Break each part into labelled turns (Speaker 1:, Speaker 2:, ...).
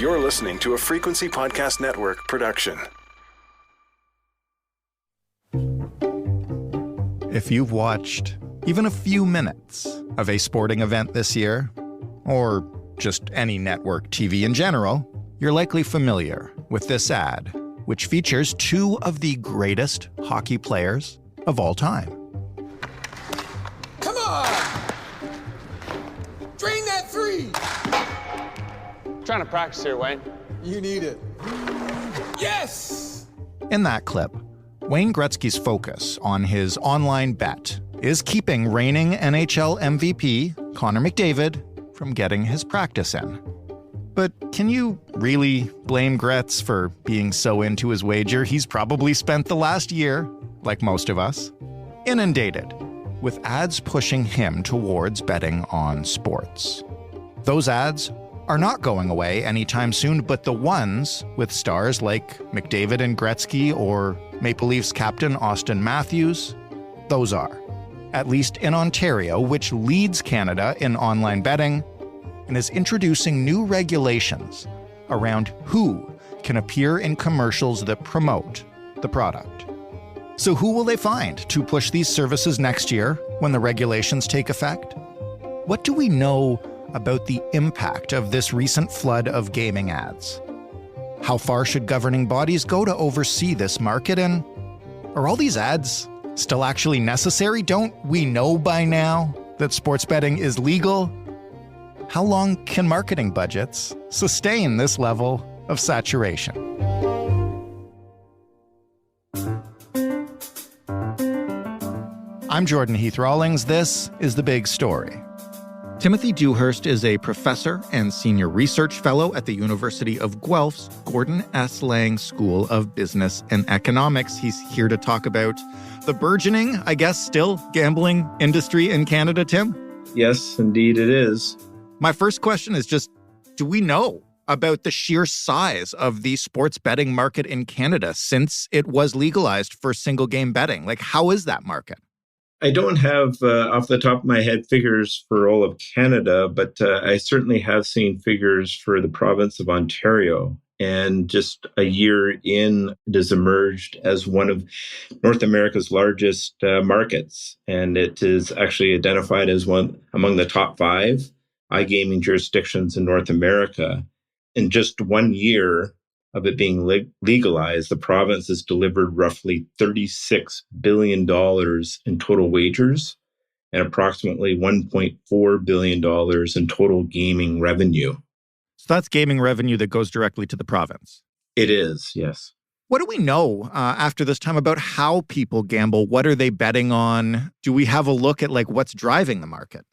Speaker 1: You're listening to a Frequency Podcast Network production.
Speaker 2: If you've watched even a few minutes of a sporting event this year, or just any network TV in general, you're likely familiar with this ad, which features two of the greatest hockey players of all time.
Speaker 3: Come on! Drain that three!
Speaker 4: Trying to practice here, Wayne.
Speaker 3: You need it. Yes!
Speaker 2: In that clip, Wayne Gretzky's focus on his online bet is keeping reigning NHL MVP Connor McDavid from getting his practice in. But can you really blame Gretz for being so into his wager? He's probably spent the last year, like most of us, inundated with ads pushing him towards betting on sports. Those ads are not going away anytime soon, but the ones with stars like McDavid and Gretzky or Maple Leafs captain Auston Matthews, those are. At least in Ontario, which leads Canada in online betting and is introducing new regulations around who can appear in commercials that promote the product. So who will they find to push these services next year when the regulations take effect? What do we know about the impact of this recent flood of gaming ads? How far should governing bodies go to oversee this market? And are all these ads still actually necessary? Don't we know by now that sports betting is legal? How long can marketing budgets sustain this level of saturation? I'm Jordan Heath Rawlings. This is The Big Story. Timothy Dewhurst is a professor and senior research fellow at the University of Guelph's Gordon S. Lang School of Business and Economics. He's here to talk about the burgeoning, I guess, still gambling industry in Canada, Tim?
Speaker 5: Yes, indeed it is.
Speaker 2: My first question is just, do we know about the sheer size of the sports betting market in Canada since it was legalized for single game betting? Like, how is that market?
Speaker 5: I don't have off the top of my head figures for all of Canada, but I certainly have seen figures for the province of Ontario. And just a year in, it has emerged as one of North America's largest markets. And it is actually identified as one among the top 5 iGaming jurisdictions in North America. In just 1 year of it being legalized, the province has delivered roughly $36 billion in total wagers and approximately $1.4 billion in total gaming revenue.
Speaker 2: So that's gaming revenue that goes directly to the province.
Speaker 5: It is, yes.
Speaker 2: What do we know after this time about how people gamble? What are they betting on? Do we have a look at what's driving the market?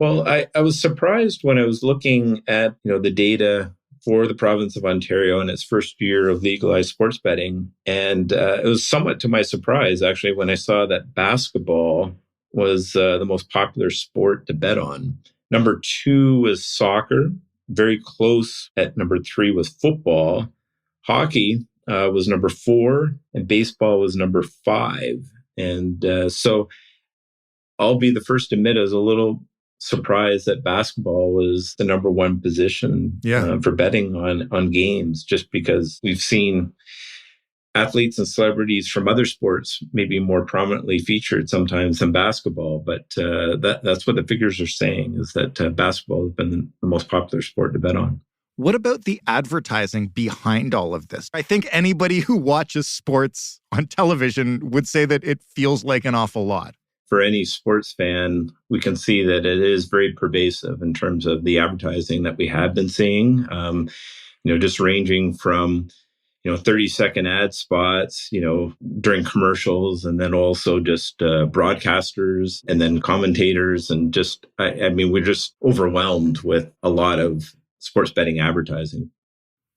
Speaker 5: Well, I was surprised when I was looking at the data for the province of Ontario in its first year of legalized sports betting. And it was somewhat to my surprise, actually, when I saw that basketball was the most popular sport to bet on. Number 2 was soccer. Very close at number 3 was football. Hockey was number 4, and baseball was number 5. And so I'll be the first to admit I was a little surprised that basketball was the number 1 position for betting on games, just because we've seen athletes and celebrities from other sports maybe more prominently featured sometimes than basketball. But that's what the figures are saying, is that basketball has been the most popular sport to bet on.
Speaker 2: What about the advertising behind all of this? I think anybody who watches sports on television would say that it feels like an awful lot.
Speaker 5: For any sports fan, we can see that it is very pervasive in terms of the advertising that we have been seeing, just ranging from 30-second ad spots, during commercials, and then also just broadcasters and then commentators. And just, we're just overwhelmed with a lot of sports betting advertising.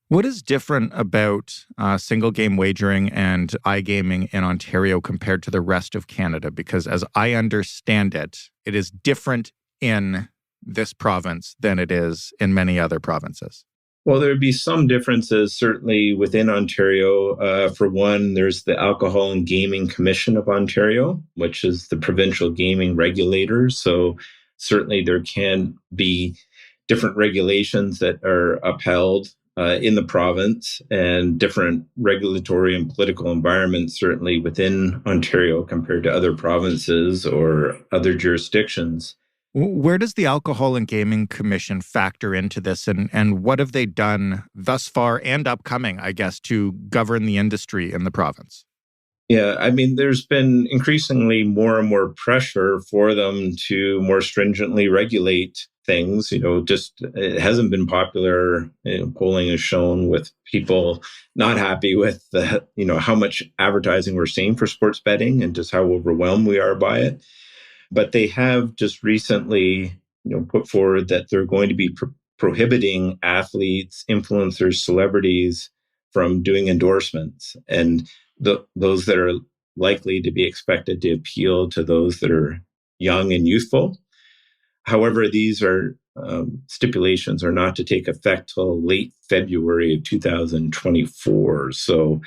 Speaker 2: What is different about single game wagering and iGaming in Ontario compared to the rest of Canada? Because as I understand it, it is different in this province than it is in many other provinces.
Speaker 5: Well, there would be some differences, certainly within Ontario. For one, there's the Alcohol and Gaming Commission of Ontario, which is the provincial gaming regulator. So certainly there can be different regulations that are upheld in the province and different regulatory and political environments, certainly within Ontario compared to other provinces or other jurisdictions.
Speaker 2: Where does the Alcohol and Gaming Commission factor into this, and what have they done thus far and upcoming, I guess, to govern the industry in the province?
Speaker 5: Yeah, I mean, there's been increasingly more and more pressure for them to more stringently regulate things. Just it hasn't been popular. Polling has shown with people not happy with how much advertising we're seeing for sports betting and just how overwhelmed we are by it. But they have just recently, put forward that they're going to be prohibiting athletes, influencers, celebrities from doing endorsements, and those that are likely to be expected to appeal to those that are young and youthful. However, these are stipulations are not to take effect till late February of 2024. So,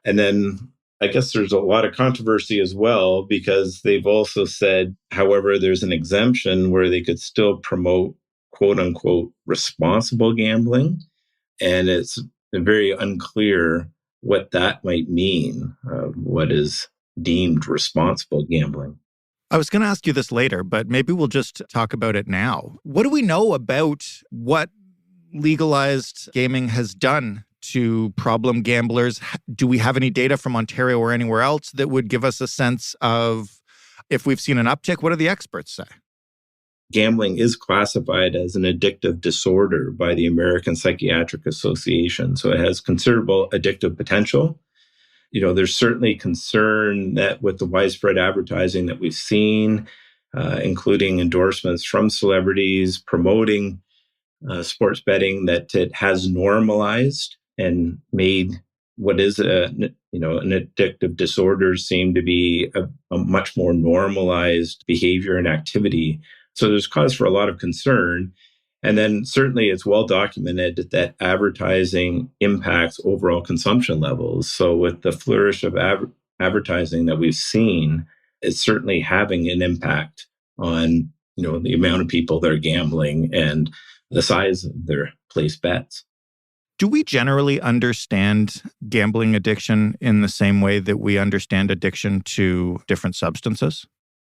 Speaker 5: and then I guess there's a lot of controversy as well, because they've also said, however, there's an exemption where they could still promote quote unquote responsible gambling. And it's very unclear what that might mean, what is deemed responsible gambling.
Speaker 2: I was going to ask you this later, but maybe we'll just talk about it now. What do we know about what legalized gaming has done to problem gamblers? Do we have any data from Ontario or anywhere else that would give us a sense of if we've seen an uptick? What do the experts say?
Speaker 5: Gambling is classified as an addictive disorder by the American Psychiatric Association, so it has considerable addictive potential. There's certainly concern that with the widespread advertising that we've seen, including endorsements from celebrities promoting sports betting, that it has normalized and made what is an addictive disorder seem to be a much more normalized behavior and activity. So there's cause for a lot of concern. And then certainly it's well documented that advertising impacts overall consumption levels. So with the flourish of advertising that we've seen, it's certainly having an impact on the amount of people that are gambling and the size of their placed bets.
Speaker 2: Do we generally understand gambling addiction in the same way that we understand addiction to different substances?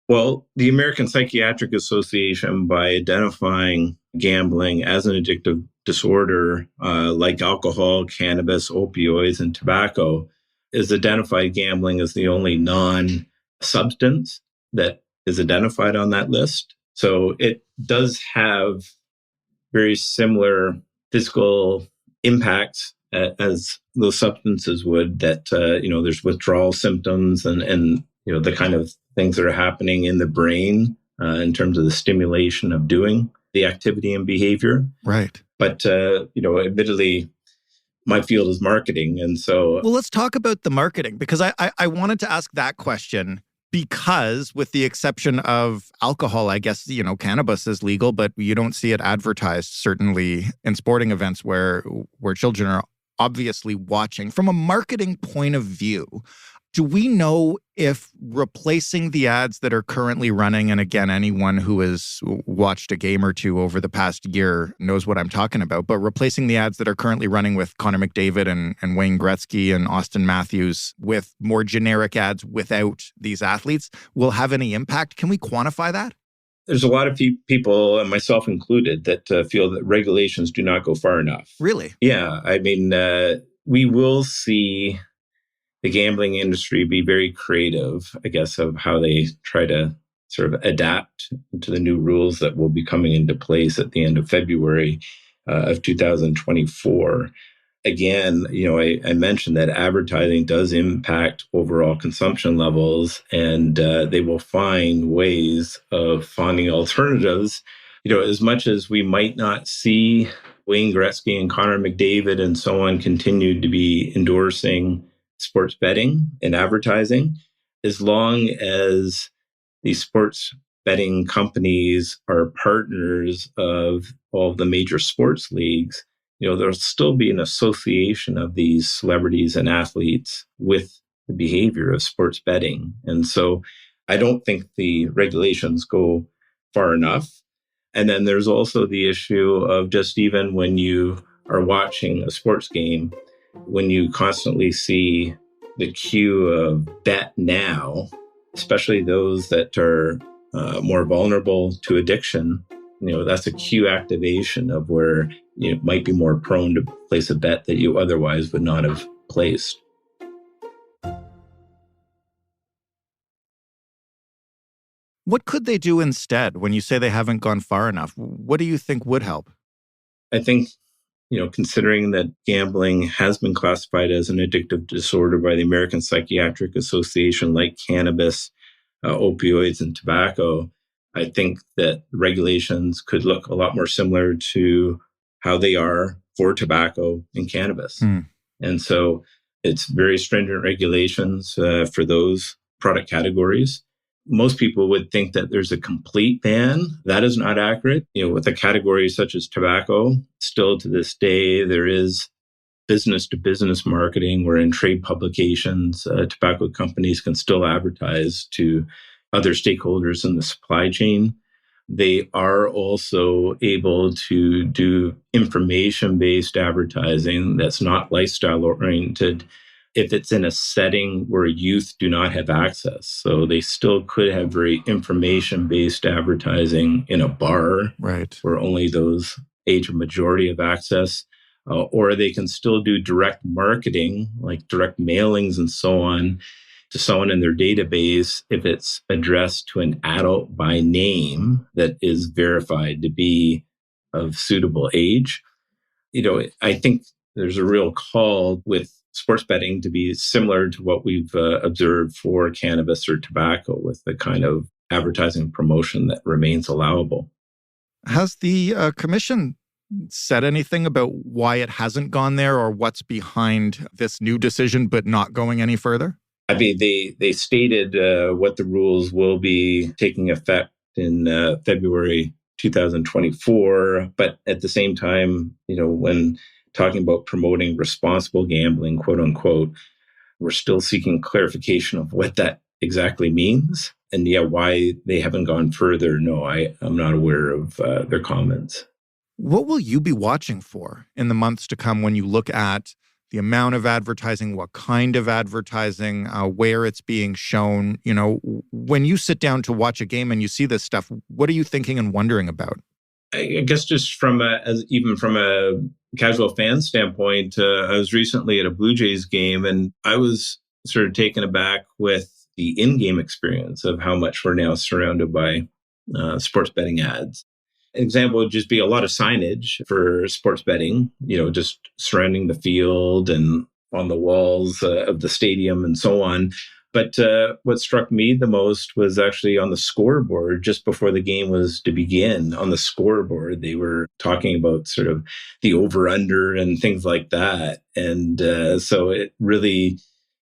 Speaker 5: Well, the American Psychiatric Association, by identifying gambling as an addictive disorder, like alcohol, cannabis, opioids, and tobacco, has identified gambling as the only non-substance that is identified on that list. So it does have very similar physical impacts as those substances would, that, there's withdrawal symptoms and the kind of things that are happening in the brain in terms of the stimulation of doing the activity and behavior.
Speaker 2: Right.
Speaker 5: But, admittedly, my field is marketing. And so...
Speaker 2: Well, let's talk about the marketing, because I wanted to ask that question because, with the exception of alcohol, I guess, cannabis is legal, but you don't see it advertised, certainly in sporting events where children are obviously watching. From a marketing point of view, do we know if replacing the ads that are currently running, and again, anyone who has watched a game or two over the past year knows what I'm talking about, but replacing the ads that are currently running with Connor McDavid and Wayne Gretzky and Austin Matthews with more generic ads without these athletes will have any impact? Can we quantify that?
Speaker 5: There's a lot of people, and myself included, that feel that regulations do not go far enough.
Speaker 2: Really?
Speaker 5: Yeah. I mean, we will see the gambling industry be very creative, I guess, of how they try to sort of adapt to the new rules that will be coming into place at the end of February of 2024. Again, I mentioned that advertising does impact overall consumption levels, and they will find ways of finding alternatives. As much as we might not see Wayne Gretzky and Connor McDavid and so on continue to be endorsing sports betting and advertising, as long as these sports betting companies are partners of all of the major sports leagues, there'll still be an association of these celebrities and athletes with the behavior of sports betting. And so I don't think the regulations go far enough. And then there's also the issue of just even when you are watching a sports game, when you constantly see the cue of bet now, especially those that are more vulnerable to addiction, that's a cue activation of where you might be more prone to place a bet that you otherwise would not have placed.
Speaker 2: What could they do instead when you say they haven't gone far enough? What do you think would help?
Speaker 5: I think, considering that gambling has been classified as an addictive disorder by the American Psychiatric Association, like cannabis, opioids, and tobacco, I think that regulations could look a lot more similar to how they are for tobacco and cannabis. And so it's very stringent regulations for those product categories. Most people would think that there's a complete ban. That is not accurate. With a category such as tobacco, still to this day, there is business-to-business marketing where in trade publications, tobacco companies can still advertise to other stakeholders in the supply chain. They are also able to do information-based advertising that's not lifestyle-oriented if it's in a setting where youth do not have access. So they still could have very information-based advertising in a bar,
Speaker 2: right,
Speaker 5: where only those age of majority have access. Or they can still do direct marketing, like direct mailings and so on, to someone in their database if it's addressed to an adult by name that is verified to be of suitable age. I think there's a real call with sports betting to be similar to what we've observed for cannabis or tobacco, with the kind of advertising promotion that remains allowable.
Speaker 2: Has the commission said anything about why it hasn't gone there or what's behind this new decision but not going any further?
Speaker 5: I mean, they stated what the rules will be taking effect in February 2024. But at the same time, when talking about promoting responsible gambling, quote unquote, we're still seeking clarification of what that exactly means. And why they haven't gone further. No, I'm not aware of their comments.
Speaker 2: What will you be watching for in the months to come when you look at the amount of advertising, what kind of advertising, where it's being shown? When you sit down to watch a game and you see this stuff, what are you thinking and wondering about?
Speaker 5: I guess just even from a casual fan standpoint, I was recently at a Blue Jays game and I was sort of taken aback with the in-game experience of how much we're now surrounded by sports betting ads. An example would just be a lot of signage for sports betting, just surrounding the field and on the walls of the stadium and so on. But what struck me the most was actually on the scoreboard just before the game was to begin. On the scoreboard, they were talking about sort of the over-under and things like that. And so it really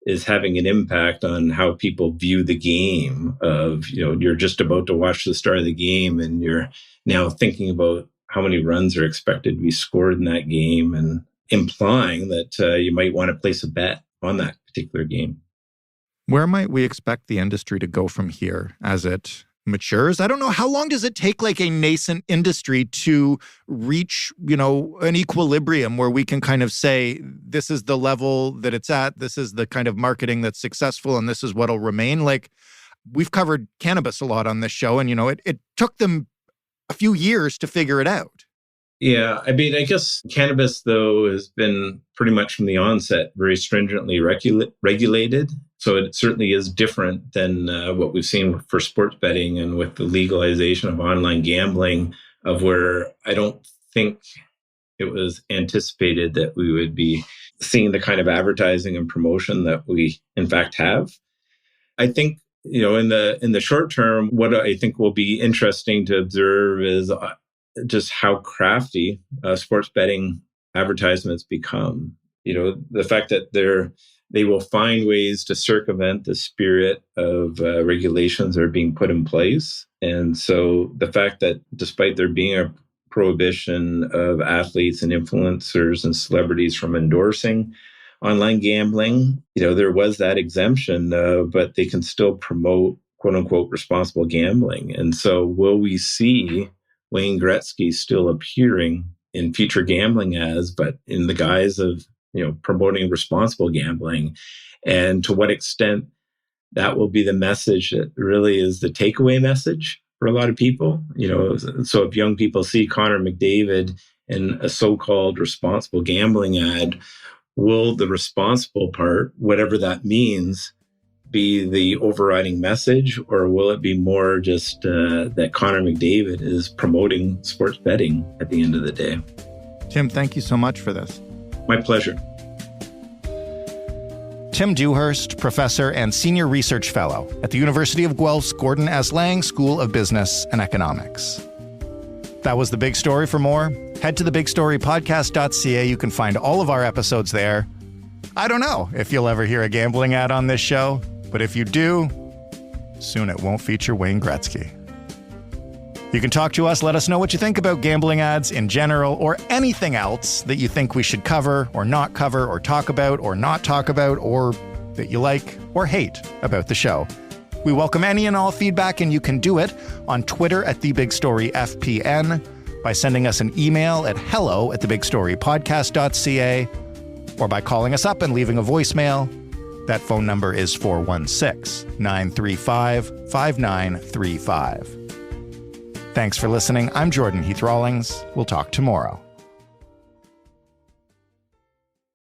Speaker 5: is having an impact on how people view the game of, you're just about to watch the start of the game and you're now thinking about how many runs are expected to be scored in that game and implying that you might want to place a bet on that particular game.
Speaker 2: Where might we expect the industry to go from here as it matures? I don't know. How long does it take like a nascent industry to reach, an equilibrium where we can kind of say, this is the level that it's at, this is the kind of marketing that's successful, and this is what'll remain? Like, we've covered cannabis a lot on this show, and, it took them a few years to figure it out.
Speaker 5: Yeah, I mean, I guess cannabis, though, has been pretty much from the onset very stringently regulated. So it certainly is different than what we've seen for sports betting and with the legalization of online gambling, of where I don't think it was anticipated that we would be seeing the kind of advertising and promotion that we, in fact, have. I think, in the short term, what I think will be interesting to observe is just how crafty sports betting advertisements become. The fact that they will find ways to circumvent the spirit of regulations that are being put in place. And so the fact that despite there being a prohibition of athletes and influencers and celebrities from endorsing online gambling, there was that exemption, but they can still promote, quote unquote, responsible gambling. And so will we see Wayne Gretzky still appearing in future gambling ads, but in the guise of, promoting responsible gambling, and to what extent that will be the message that really is the takeaway message for a lot of people. So if young people see Connor McDavid in a so-called responsible gambling ad, will the responsible part, whatever that means, be the overriding message, or will it be more just that Connor McDavid is promoting sports betting at the end of the day?
Speaker 2: Tim, thank you so much for this.
Speaker 5: My pleasure.
Speaker 2: Tim Dewhurst, professor and senior research fellow at the University of Guelph's Gordon S. Lang School of Business and Economics. That was The Big Story. For more, head to thebigstorypodcast.ca. You can find all of our episodes there. I don't know if you'll ever hear a gambling ad on this show, but if you do, soon it won't feature Wayne Gretzky. You can talk to us, let us know what you think about gambling ads in general, or anything else that you think we should cover or not cover, or talk about or not talk about, or that you like or hate about the show. We welcome any and all feedback, and you can do it on Twitter at TheBigStoryFPN, by sending us an email at hello@thebigstorypodcast.ca, or by calling us up and leaving a voicemail. That phone number is 416-935-5935. Thanks for listening. I'm Jordan Heath Rawlings. We'll talk tomorrow.